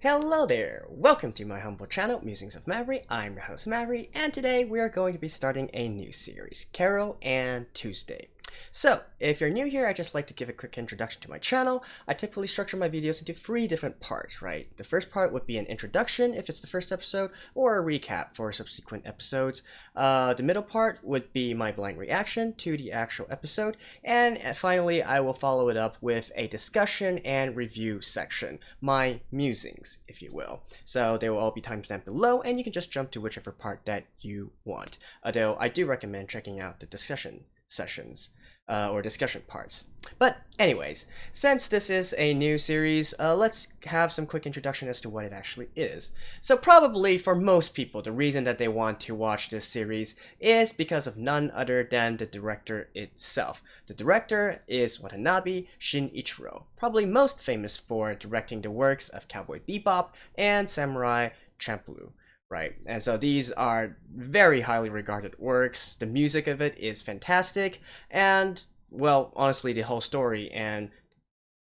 Hello there! Welcome to my humble channel, Musings of Maverick. I'm your host Maverick, and today we are going to be starting a new series, Carole and Tuesday. So, if you're new here, I'd just like to give a quick introduction to my channel. I typically structure my videos into 3 different parts, right? The first part would be an introduction, if it's the first episode, or a recap for subsequent episodes. The middle part would be my blind reaction to the actual episode, and finally, I will follow it up with a discussion and review section, my musings, if you will. So they will all be timestamped below, and you can just jump to whichever part that you want. Although I do recommend checking out the discussion sessions or discussion parts. But anyways, since this is a new series, let's have some quick introduction as to what it actually is. So probably for most people, the reason that they want to watch this series is because of none other than the director itself. The director is Watanabe Shinichiro, probably most famous for directing the works of Cowboy Bebop and Samurai Champloo. Right, and so these are very highly regarded works. The music of it is fantastic, and well, honestly, the whole story and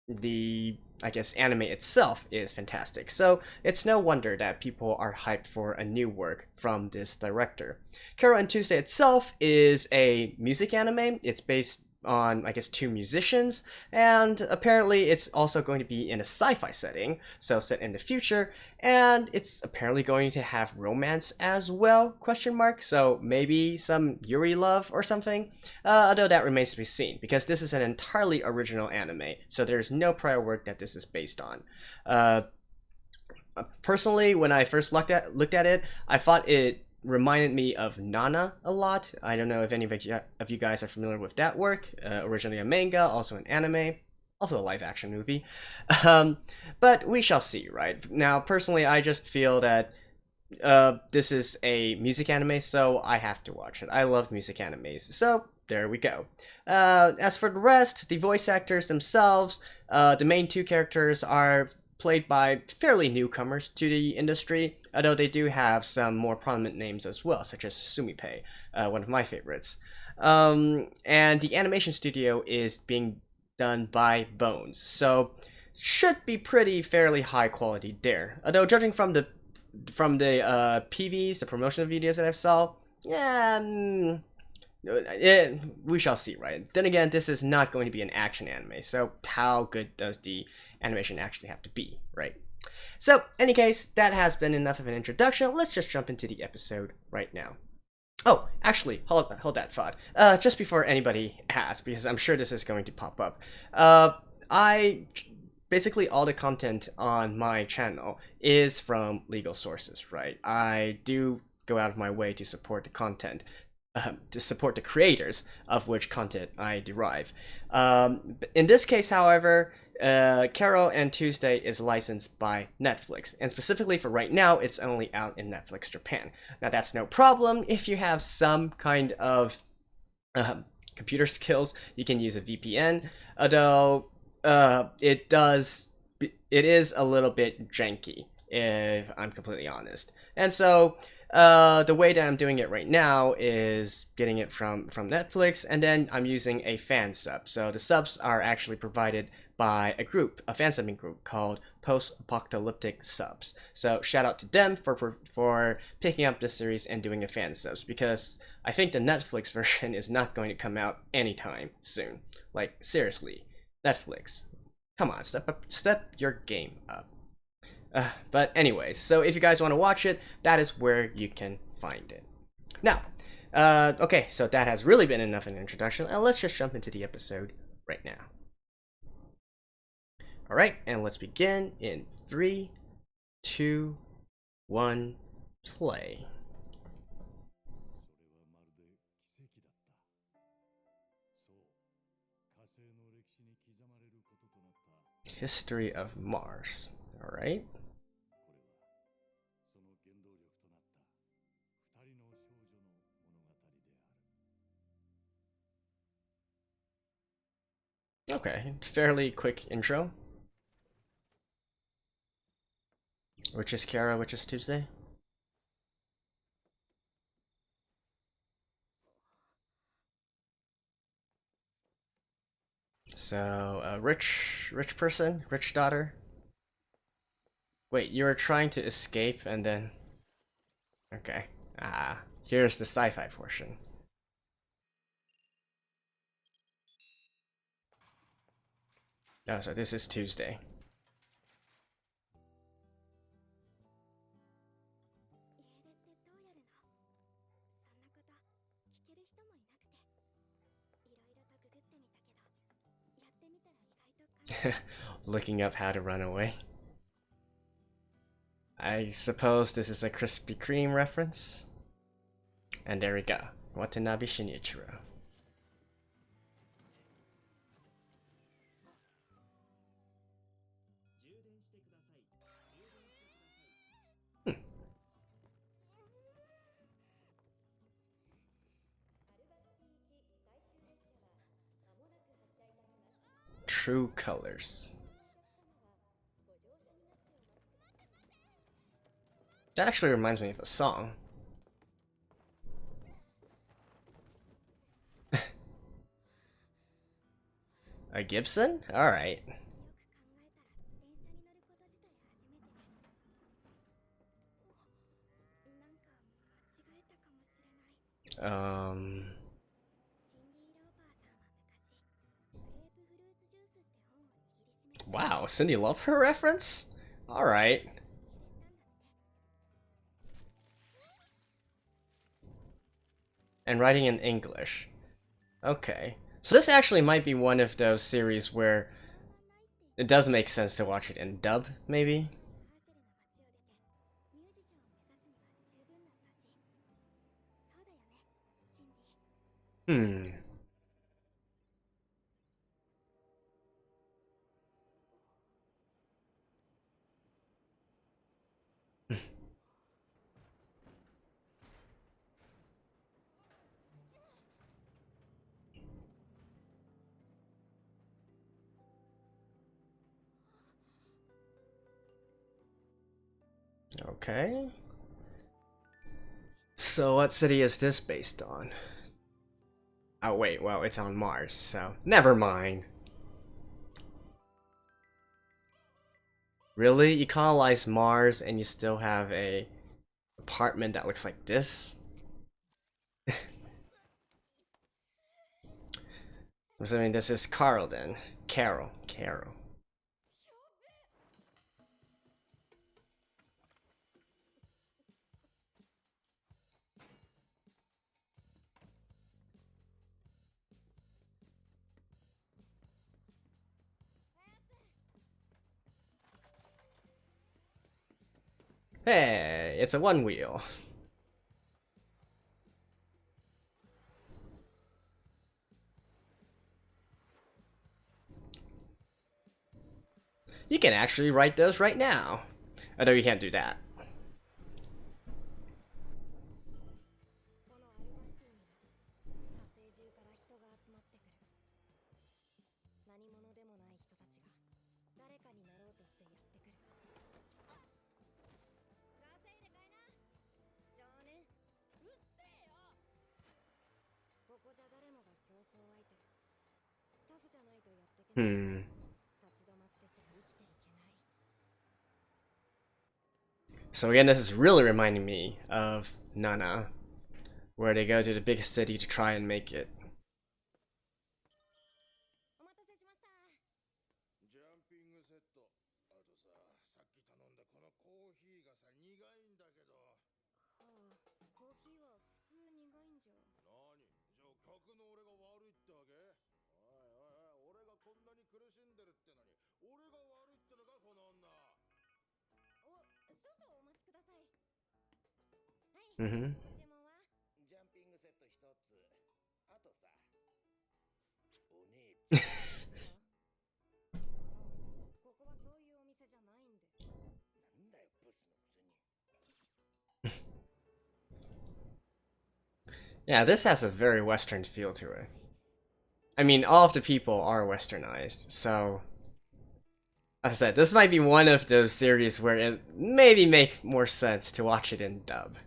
the, I guess, anime itself is fantastic. So it's no wonder that people are hyped for a new work from this director. Carole and Tuesday itself is a music anime. It's based on, I guess, 2 musicians, and apparently it's also going to be in a sci-fi setting, so set in the future, and it's apparently going to have romance as well, question mark, so maybe some Yuri love or something, although that remains to be seen, because this is an entirely original anime, so there's no prior work that this is based on. Personally, when I first looked at it, I thought it reminded me of Nana a lot. I don't know if any of you guys are familiar with that work. Originally a manga, also an anime, also a live action movie. But we shall see, right? Now, personally, I just feel that this is a music anime, so I have to watch it. I love music animes, so there we go. As for the rest, the voice actors themselves, the main 2 characters are played by fairly newcomers to the industry, although they do have some more prominent names as well, such as Sumipe, one of my favorites. And the animation studio is being done by Bones, so should be pretty fairly high quality there. Although judging from the PVs, the promotional videos that I saw, yeah, we shall see, right? Then again, this is not going to be an action anime, so how good does the animation actually have to be, right? So, any case, that has been enough of an introduction. Let's just jump into the episode right now. Oh, actually, hold that thought. Just before anybody asks, because I'm sure this is going to pop up, basically all the content on my channel is from legal sources, right? I do go out of my way to support the content, to support the creators of which content I derive. In this case, however, Carole and Tuesday is licensed by Netflix, and specifically for right now, it's only out in Netflix Japan. Now that's no problem if you have some kind of computer skills. You can use a VPN, although it is a little bit janky, if I'm completely honest. And so the way that I'm doing it right now is getting it from Netflix, and then I'm using a fan sub. So the subs are actually provided by a fan subbing group called Post-Apocalyptic Subs. So shout out to them for picking up this series and doing a fan subs, because I think the Netflix version is not going to come out anytime soon. Like, seriously, Netflix, come on, step your game up. But anyways, so if you guys want to watch it, that is where you can find it. Now, okay, so that has really been enough of an introduction, and let's just jump into the episode right now. Alright, and let's begin in 3, 2, 1, play. History of Mars. Alright. Okay, fairly quick intro. Which is Kiara, which is Tuesday? So, a rich person, rich daughter. Wait, you were trying to escape and then... Okay. Here's the sci-fi portion. Oh, so this is Tuesday. Looking up how to run away. I suppose this is a Krispy Kreme reference. And there we go. Watanabe Shinichiro. True colors. That actually reminds me of a song. A Gibson? Alright. Wow, Cyndi Lauper reference? Alright. And writing in English. Okay. So this actually might be one of those series where it does make sense to watch it in dub, maybe? Hmm. Okay. So what city is this based on? Oh wait, well, it's on Mars, so never mind. Really? You colonize Mars and you still have a apartment that looks like this? I'm assuming this is Carl then. Carole. Hey, it's a one wheel. You can actually write those right now. Although you can't do that. Hmm. So again, this is really reminding me of Nana, where they go to the big city to try and make it. Mm-hmm. Yeah, this has a very Western feel to it. I mean, all of the people are Westernized, so... As I said, this might be one of those series where it maybe make more sense to watch it in dub.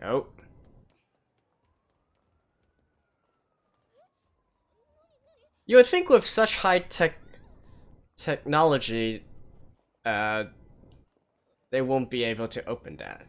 Oh. You would think with such high technology, they won't be able to open that.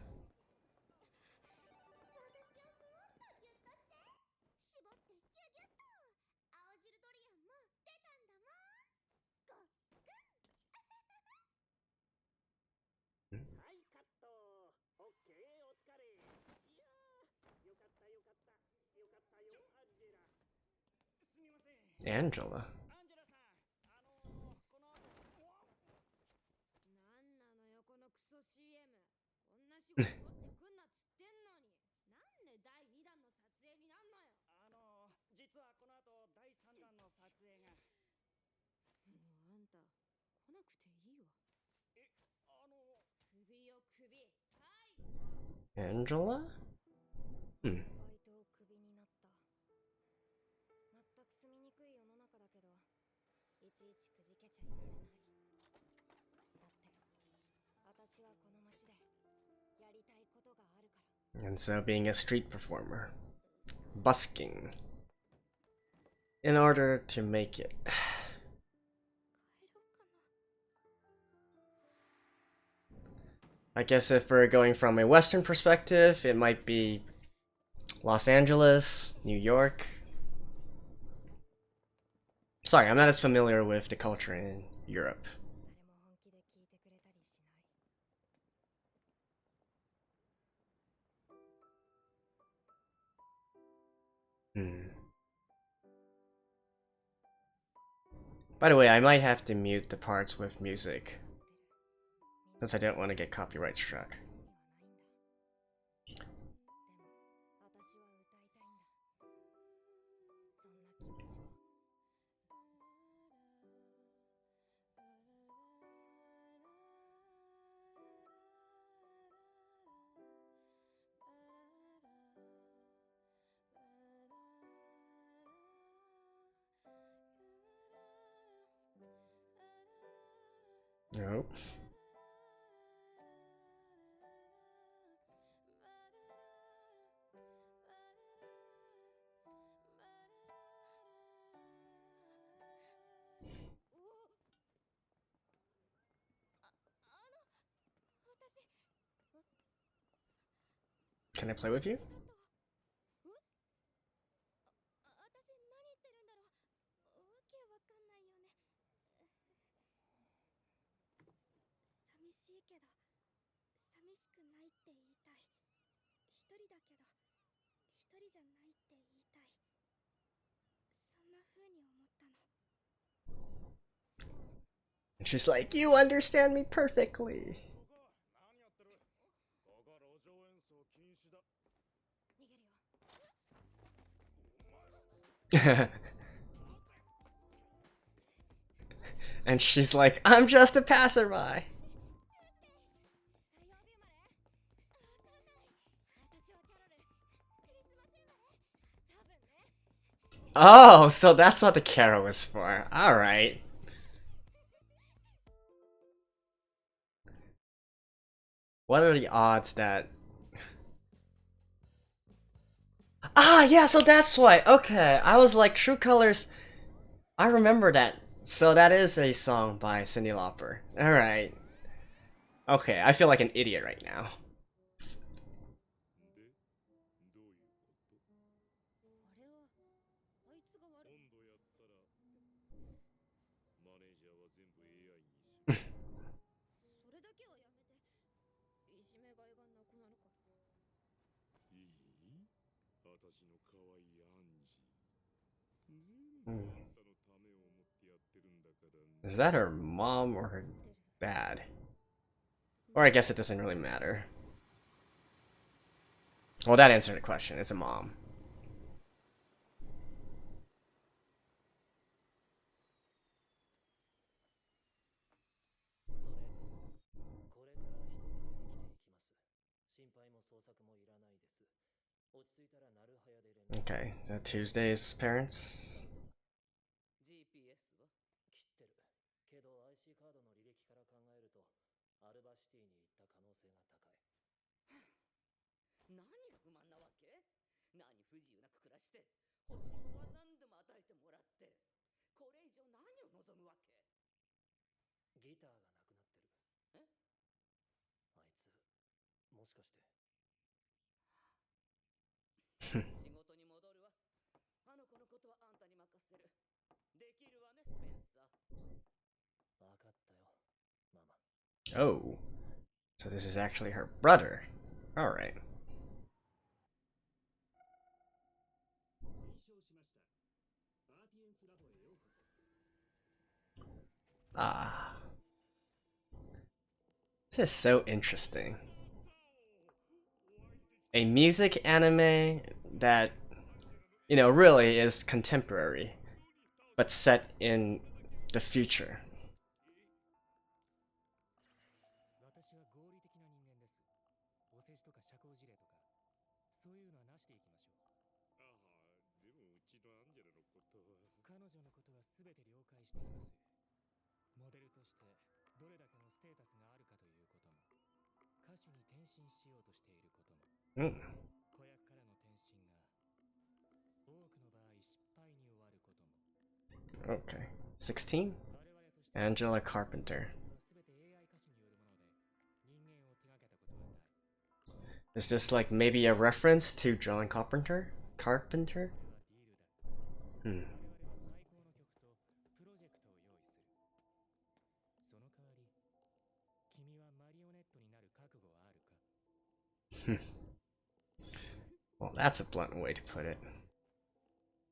Angela. Angela? Hmm. And so being a street performer. Busking. In order to make it. I guess if we're going from a Western perspective, it might be Los Angeles, New York. Sorry, I'm not as familiar with the culture in Europe. By the way, I might have to mute the parts with music, since I don't want to get copyright struck. Nope. Can I play with you? And she's like, you understand me perfectly. And she's like, I'm just a passerby. Oh, so that's what the carol was for. Alright. What are the odds that... Ah, yeah, so that's why. Okay, I was like, True Colors... I remember that. So that is a song by Cyndi Lauper. Alright. Okay, I feel like an idiot right now. Is that her mom or her dad? Or I guess it doesn't really matter. Well, that answered the question. It's a mom. Okay, so Tuesday's parents. これ以上何を望むわけ？ギターがなくなってる。え？あいつ、もしかして。仕事に戻るわ。あの子のことはあんたに任せる。できるわね、スペンサー。わかったよ、ママ。Oh, so this is actually her brother. All right. Ah, this is so interesting. A music anime that, you know, really is contemporary, but set in the future. 私は合理的な人間です。お世辞とか社交辞令とか、そういうのはなしでいきましょう。ああ、でもうちのアンジェラのことは。彼女のことは全て了解しています。モデルとしてどれだけのステータスがあるかということも、歌手に転身しようとしていることも、子役からの転身が多くの場合失敗に終わることも。Okay. 16? Angela Carpenter. Is this like maybe a reference to John Carpenter? Carpenter? Hmm. Well, that's a blunt way to put it.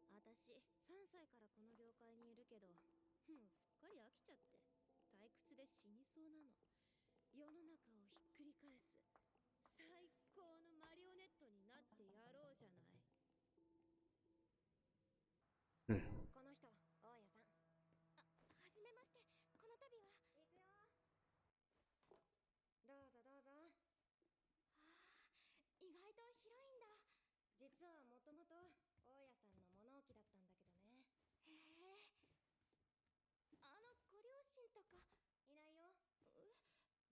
私3歳からこの業界にいるけど、もうすっかり飽きちゃって退屈で死にそうなの。世の中をひっくり返す最高のマリオネットになってやろうじゃない。この人、大家さん。はじめまして。この度は行くよ。どうぞどうぞ。意外と広いんだ。実はもともと大家さんの物置だったんだけどね。へえ。ご両親とかいないよ。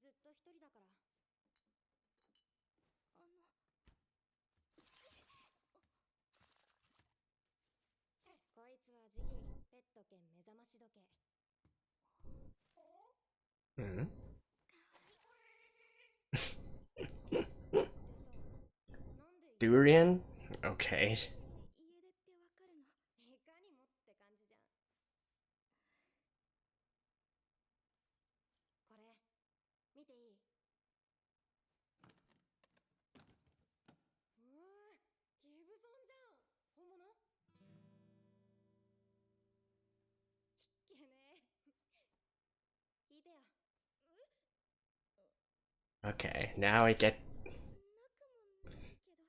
ずっと一人だから。こいつはジギー、ペット兼目覚まし時計。Durian? Okay. 家出ってわかるの？いかにもって感じじゃん。これ見ていい？ギブソンじゃん。本物？ひっけねえ。聞いてよ。Okay, now I get.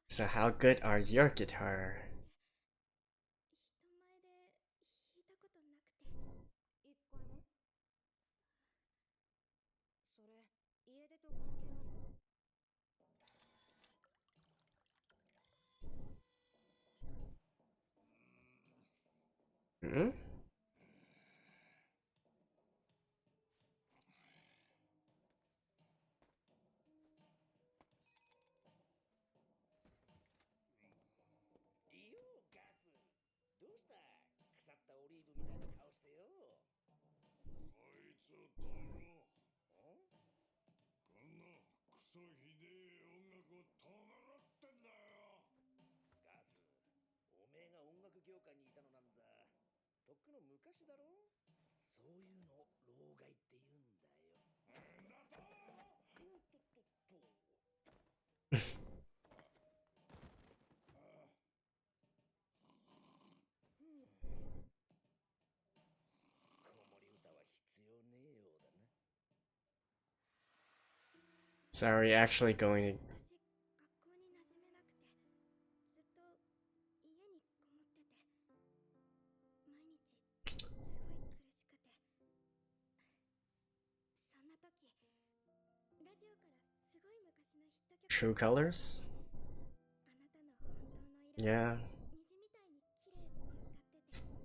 So how good are your guitar? 人前で弾いたことなくて。一回も？それ家出と関係ある？Hmm? どうした腐ったオリーブみたいな顔してよ。こいつを止めろ。こんなクソひでえ音楽を止めろってんだよ。ガス、おめえが音楽業界にいたのなんざとっくの昔だろ。そういうの老害って言うんだよ。なんだと。おっとっとっと。So are we actually going to... 私、学校に馴染めなくて、ずっと家にこもってて、毎日すごい苦しくて。そんな時、ラジオからすごい昔のヒット曲 True Colors? あなたの本当の色 Yeah. 虹みたいに綺麗って歌ってて、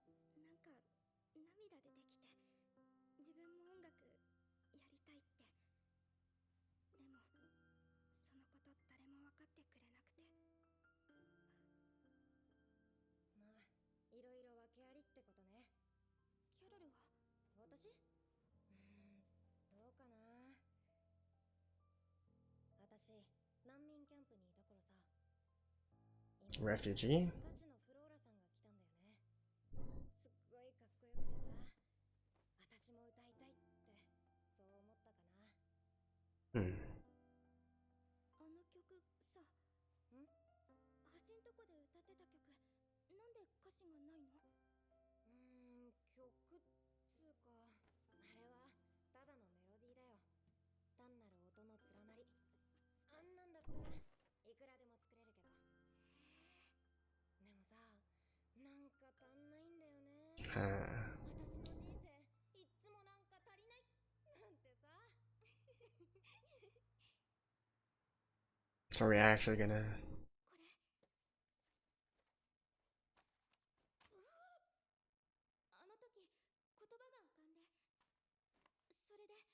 そしたらなんか涙出てきて、自分も音楽やりたいって。でもそのこと誰も分かってくれなくて。まあ refugee. 歌手のフローラさんが来たんだよね。すっごいかっこよくてさ、私も歌いたいってそう思ったかな。Hmm. あの曲さ、橋んとこで歌ってた曲、なんで歌詞がないの？曲っつうか、あれはただのメロディーだよ。単なる音の連なり。あんなんだったらいくらでも作れるけど。でもさ、なんか足んないんだよね。私の人生いっつもなんか足りないなんてさ。So we're actually gonna. これあの時言葉が浮かんで、それで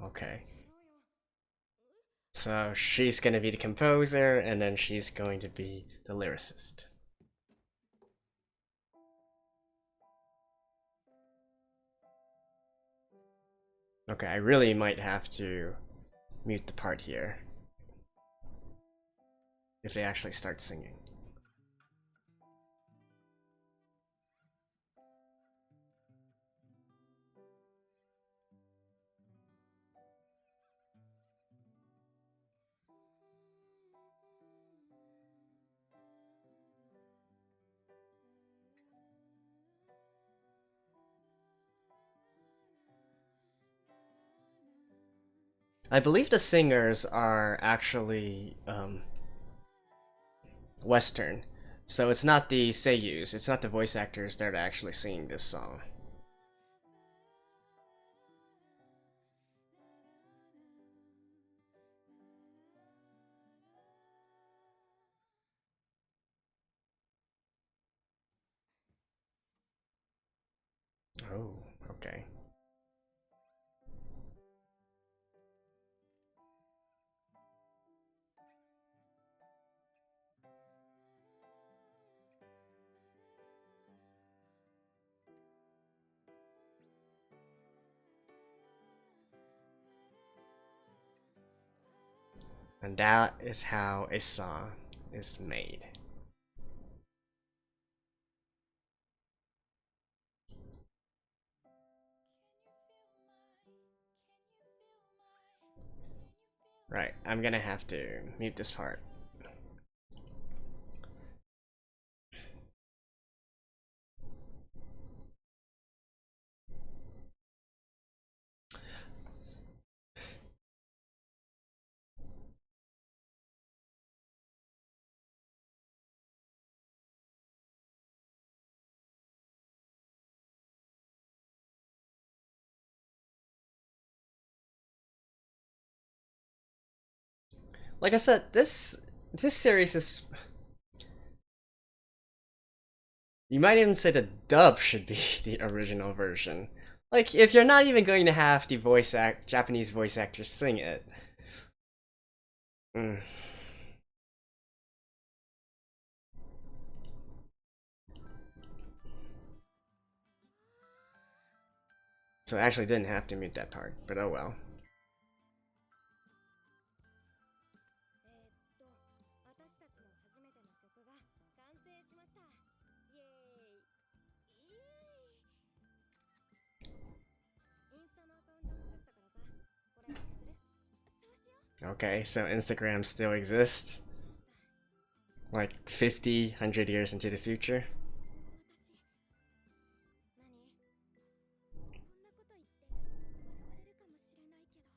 Okay. やろうよ。So she's gonna be the composer, and then she's going to be the lyricist. Okay, I really might have to mute the part here if they actually start singing. I believe the singers are actually Western, so it's not the seiyus, it's not the voice actors that are actually singing this song. Oh, okay. And that is how a song is made. Right, I'm gonna have to mute this part. Like I said, this series is, you might even say the dub should be the original version. Like, if you're not even going to have the Japanese voice actors sing it. Mm. So I actually didn't have to mute that part, but oh well. 私たちの初めての曲が完成しました。イエーイ。イエーイ。インスタのアカウント作ったからさ、これアップする？そうしよう。 Okay, so Instagram still exists? Like 50, 100 years into the future? 私、何？こんなこと言って笑われるかもしれないけど、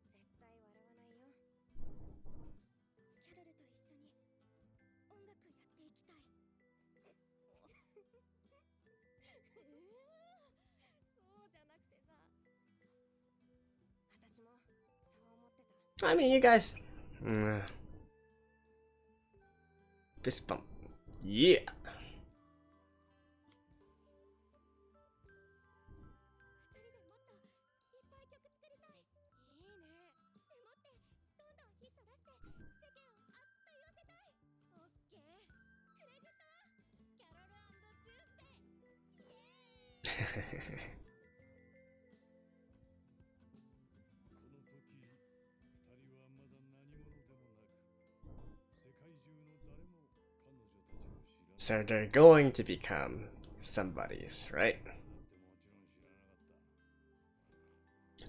絶対笑わないよ。キャロルと一緒に音楽やっていきたい。そうじゃなくてさ、私もそう思ってた。 I mean, you guys... Fist bump. Yeah! 二人でもっといっぱい曲作りたい。いいね。でもってどんどんヒット出して世間をあっと言わせたい。オッケー。クレジットキャロル&チューズデイ。イエーイ。この時、二人はまだ何者でもなく、世界中の誰も So they're going to become somebodies, right?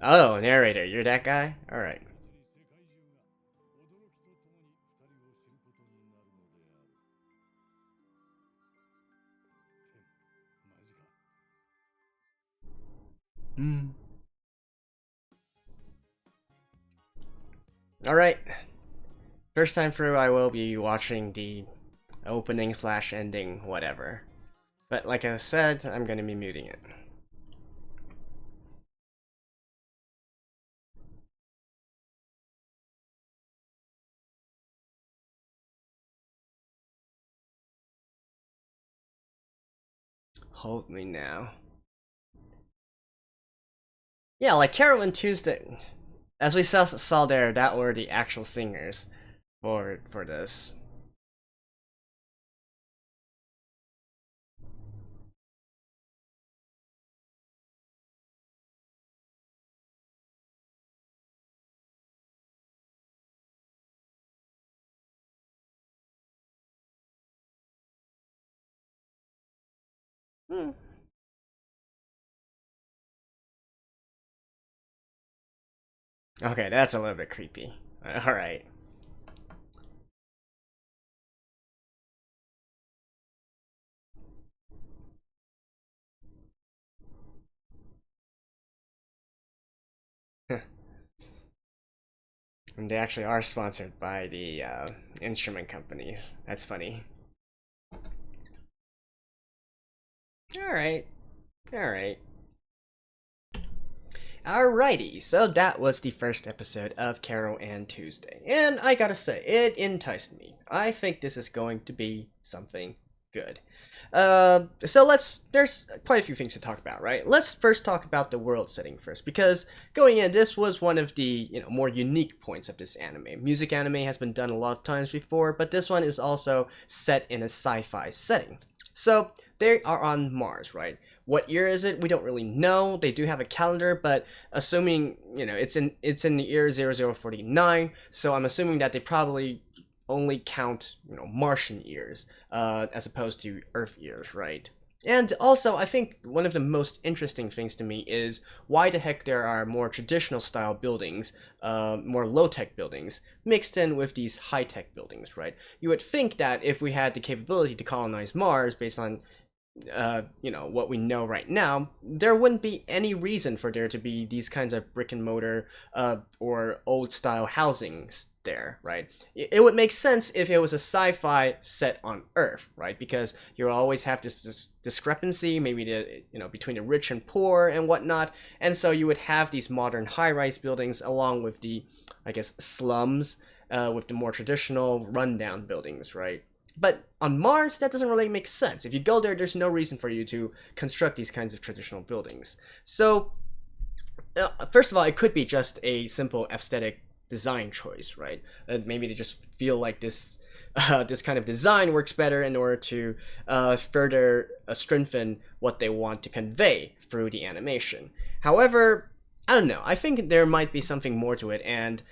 Oh, narrator, you're that guy? Alright. 世界中が驚きとともに二人を知ることになるのである。マジか。Alright. First time through, I will be watching the opening slash ending, whatever. But like I said, I'm gonna be muting it. Hold me now. Yeah, like Carole Tuesday, as we saw there, that were the actual singers for this. Hmm. Okay, that's a little bit creepy. Alright. And they actually are sponsored by the instrument companies. That's funny. Alright. Alright. Alrighty, so that was the first episode of Carole and Tuesday. And I gotta say, it enticed me. I think this is going to be something good. There's quite a few things to talk about, right? Let's first talk about the world setting first, because going in, this was one of the, more unique points of this anime. Music anime has been done a lot of times before, but this one is also set in a sci-fi setting. So, they are on Mars, right? What year is it? We don't really know. They do have a calendar, but assuming, it's in the year 0049, so I'm assuming that they probably only count, Martian years, as opposed to Earth years, right? And also, I think one of the most interesting things to me is why the heck there are more traditional style buildings, more low-tech buildings, mixed in with these high-tech buildings, right? You would think that if we had the capability to colonize Mars based on what we know right now, there wouldn't be any reason for there to be these kinds of brick and mortar or old style housings there, right? It would make sense if it was a sci-fi set on Earth, right? Because you always have this discrepancy, maybe between the rich and poor and whatnot, and so you would have these modern high-rise buildings along with the, I guess, slums with the more traditional rundown buildings, right? But on Mars, that doesn't really make sense. If you go there, there's no reason for you to construct these kinds of traditional buildings. So, first of all, it could be just a simple aesthetic design choice, right? Maybe they just feel like this this kind of design works better in order to further strengthen what they want to convey through the animation. However, I don't know. I think there might be something more to it, and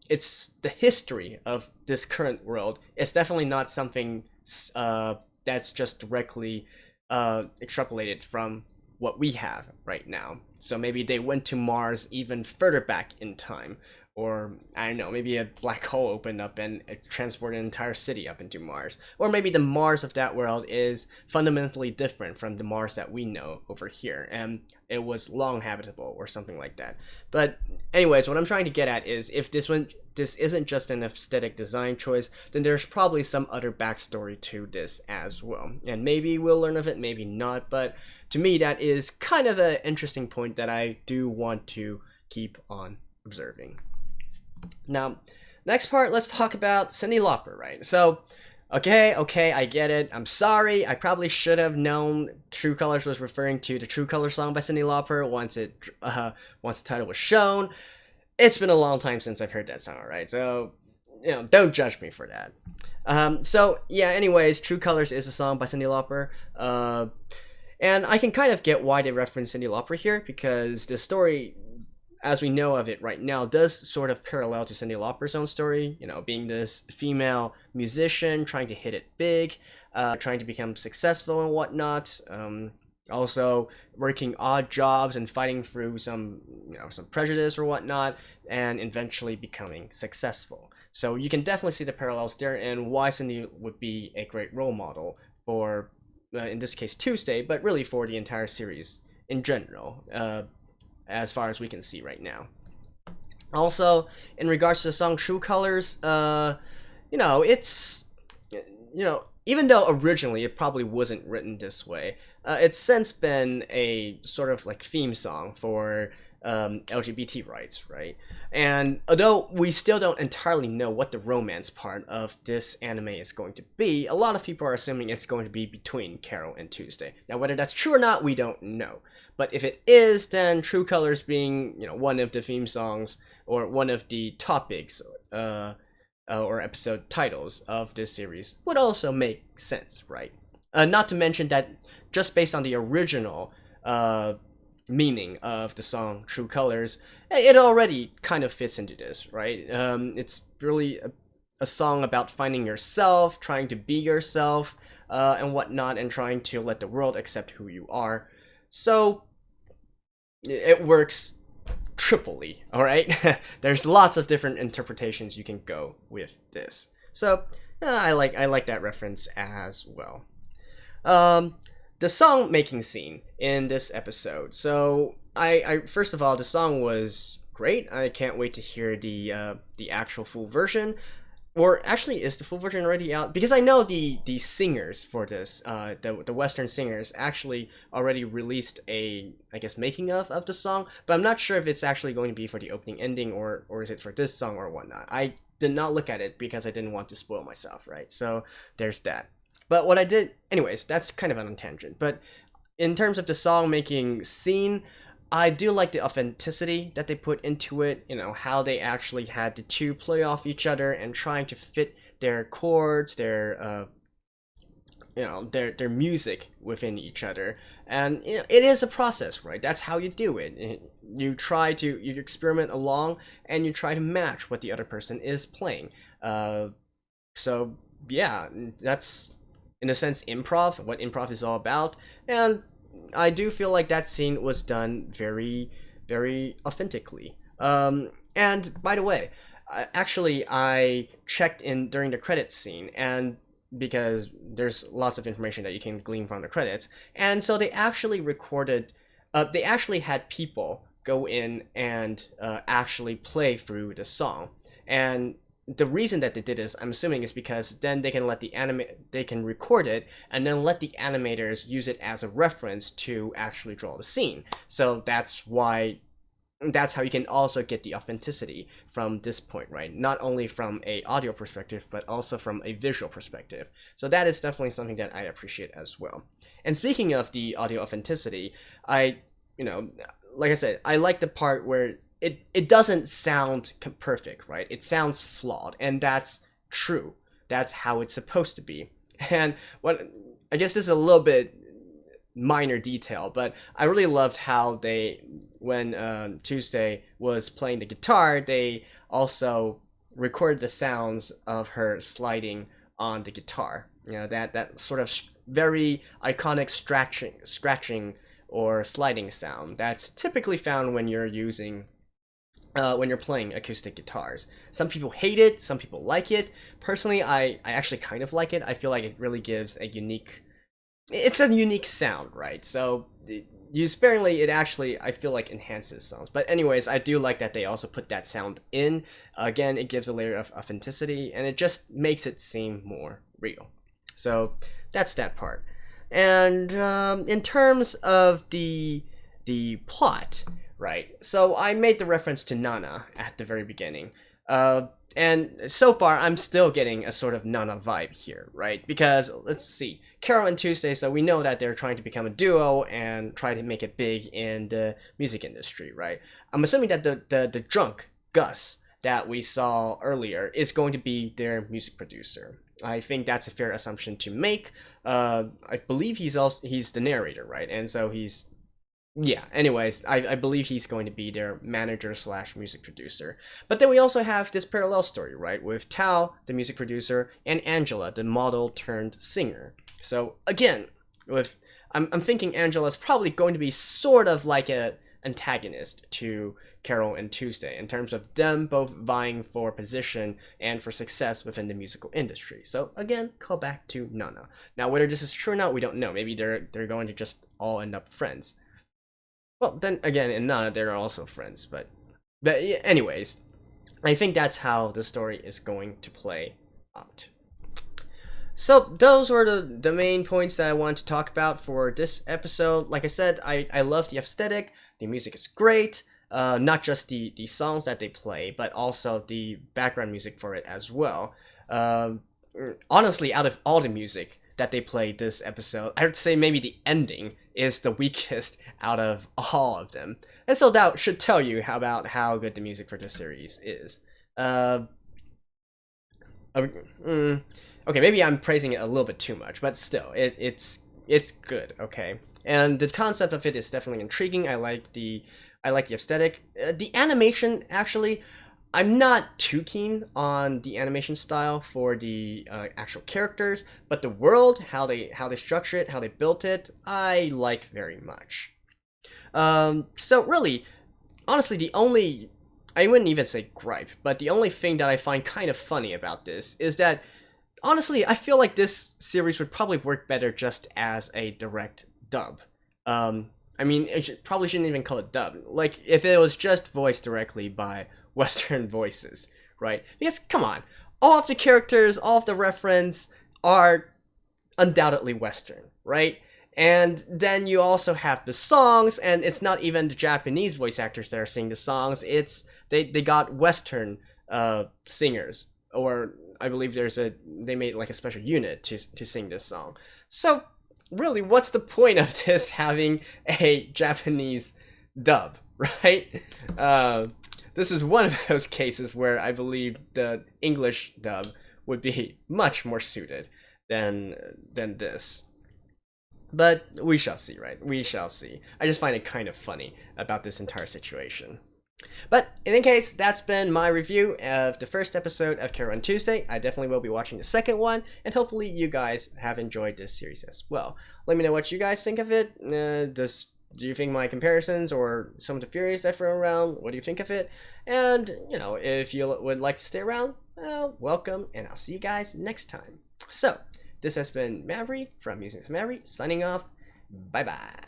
it's the history of this current world. It's definitely not something that's just directly extrapolated from what we have right now. So maybe they went to Mars even further back in time. Or, I don't know, maybe a black hole opened up and it transported an entire city up into Mars. Or maybe the Mars of that world is fundamentally different from the Mars that we know over here, and it was long habitable or something like that. But anyways, what I'm trying to get at is if this isn't just an aesthetic design choice, then there's probably some other backstory to this as well. And maybe we'll learn of it, maybe not, but to me that is kind of an interesting point that I do want to keep on observing. Now, next part, let's talk about Cyndi Lauper, right? So, okay, I get it. I'm sorry. I probably should have known True Colors was referring to the True Colors song by Cyndi Lauper once the title was shown. It's been a long time since I've heard that song, right? So, don't judge me for that. So, yeah, anyways, True Colors is a song by Cyndi Lauper. And I can kind of get why they reference Cyndi Lauper here, because the story, as we know of it right now, does sort of parallel to Cyndi Lauper's own story, being this female musician, trying to hit it big, trying to become successful and whatnot, also working odd jobs and fighting through some prejudice or whatnot, and eventually becoming successful. So you can definitely see the parallels there, and why Cyndi would be a great role model for, in this case, Tuesday, but really for the entire series in general, as far as we can see right now. Also, in regards to the song True Colors, it's, even though originally it probably wasn't written this way, it's since been a sort of like theme song for LGBT rights, right? And although we still don't entirely know what the romance part of this anime is going to be, a lot of people are assuming it's going to be between Carole and Tuesday. Now, whether that's true or not, we don't know. But if it is, then True Colors being, one of the theme songs or one of the topics or episode titles of this series would also make sense, right? Not to mention that just based on the original meaning of the song True Colors, it already kind of fits into this, right? It's really a song about finding yourself, trying to be yourself, and whatnot, and trying to let the world accept who you are. So it works triply, all right? There's lots of different interpretations you can go with this. So I like that reference as well. The song making scene in this episode. So I first of all, the song was great. I can't wait to hear the actual full version. Or actually, is the full version already out? Because I know the singers for this, the Western singers, actually already released a, I guess, making of the song. But I'm not sure if it's actually going to be for the opening ending or is it for this song or whatnot. I did not look at it because I didn't want to spoil myself, right? So there's that. But what I did, anyways, that's kind of on a tangent. But in terms of the song making scene, I do like the authenticity that they put into it, how they actually had the two play off each other and trying to fit their chords, their music within each other. And it is a process, right? That's how you do it. You experiment along and you try to match what the other person is playing. So yeah, that's in a sense improv, what improv is all about. And I do feel like that scene was done very, very authentically. And by the way, I checked in during the credits scene, and because there's lots of information that you can glean from the credits, and so they actually they actually had people go in and actually play through the song. And the reason that they did this, I'm assuming, is because then they can they can record it and then let the animators use it as a reference to actually draw the scene. So that's how you can also get the authenticity from this point, right? Not only from a audio perspective, but also from a visual perspective. So that is definitely something that I appreciate as well. And speaking of the audio authenticity, like I said, I like the part where it doesn't sound perfect, right? It sounds flawed, and that's true. That's how it's supposed to be. And I guess this is a little bit minor detail, but I really loved how when Tuesday was playing the guitar, they also recorded the sounds of her sliding on the guitar. That sort of very iconic scratching or sliding sound that's typically found when you're playing acoustic guitars. Some people hate it, some people like it. Personally, I actually kind of like it. I feel like it really gives a unique sound, right? So used sparingly, it actually, I feel like, enhances sounds. But anyways, I do like that they also put that sound in. Again, it gives a layer of authenticity, and it just makes it seem more real. So that's that part. And in terms of the plot, right? So I made the reference to Nana at the very beginning. And so far, I'm still getting a sort of Nana vibe here, right? Because, let's see, Carole and Tuesday, so we know that they're trying to become a duo and try to make it big in the music industry, right? I'm assuming that the drunk Gus that we saw earlier is going to be their music producer. I think that's a fair assumption to make. I believe he's the narrator, right? And so he's Yeah, anyways, I believe he's going to be their manager slash music producer. But then we also have this parallel story, right? With Tao, the music producer, and Angela, the model turned singer. So again, I'm thinking Angela's probably going to be sort of like a antagonist to Carole and Tuesday in terms of them both vying for position and for success within the musical industry. So again, call back to Nana. Now, whether this is true or not, we don't know. Maybe they're going to just all end up friends. Well, then again, in Nana, they're also friends. But anyways, I think that's how the story is going to play out. So those were the main points that I wanted to talk about for this episode. Like I said, I love the aesthetic. The music is great. Not just the songs that they play, but also the background music for it as well. Honestly, out of all the music that they played this episode, I would say maybe the ending is the weakest out of all of them. And so that should tell you about how good the music for this series is. Okay, maybe I'm praising it a little bit too much, but still, it's good, okay? And the concept of it is definitely intriguing. I like the aesthetic. The animation, actually, I'm not too keen on the animation style for the actual characters, but the world, how they structure it, how they built it, I like very much. So really, honestly, I wouldn't even say gripe, but the only thing that I find kind of funny about this is that, honestly, I feel like this series would probably work better just as a direct dub. I mean, probably shouldn't even call it dub. Like, if it was just voiced directly by Western voices, right? Because, come on, all of the characters, all of the reference are undoubtedly Western, right? And then you also have the songs, and it's not even the Japanese voice actors that are singing the songs. They got Western singers, or I believe they made like a special unit to sing this song. So really, what's the point of this having a Japanese dub, right? This is one of those cases where I believe the English dub would be much more suited than this. But we shall see, right? We shall see. I just find it kind of funny about this entire situation. But in any case, that's been my review of the first episode of Carole and Tuesday. I definitely will be watching the second one, and hopefully you guys have enjoyed this series as well. Let me know what you guys think of it. Do you think my comparisons or some of the theories that I throw around, what do you think of it? And, if you would like to stay around, well, welcome, and I'll see you guys next time. So, this has been Maverick from Musings with Maverick, signing off. Bye-bye.